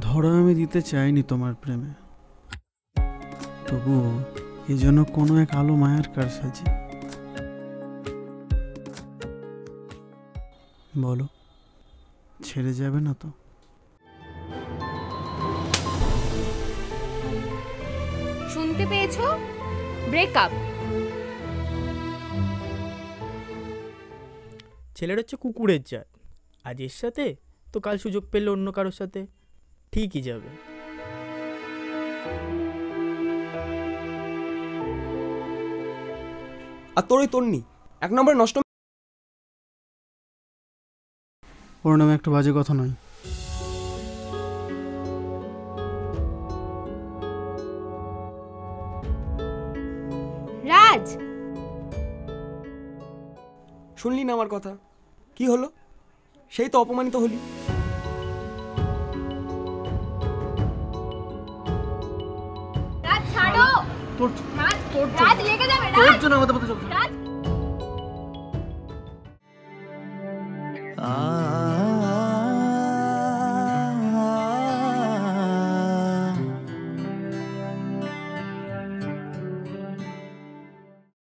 ধরা আমি দিতে চাইনি তোমার প্রেমে, তবুও এজন্য কোনো এক আলো মায়ার কারসাজি। বলো, ছেড়ে যাবে না তো? শুনতে পেয়েছো? ব্রেকআপ। ছেলের হচ্ছে কুকুরের জাত, আজ এর সাথে তো কাল সুযোগ পেলে অন্য কারোর সাথে ঠিকই যাবে। আর তোর ওই তন্নি এক নম্বরে নষ্ট। ওর নামে একটা বাজে কথা নয়। রাজ, শুনলি না আমার কথা? কি হলো? সেই তো অপমানিত হলি। রাজ ছাড়ো। রাজ লেগে যাবে। রাজ জন্য আমাদের মধ্যে চলছে।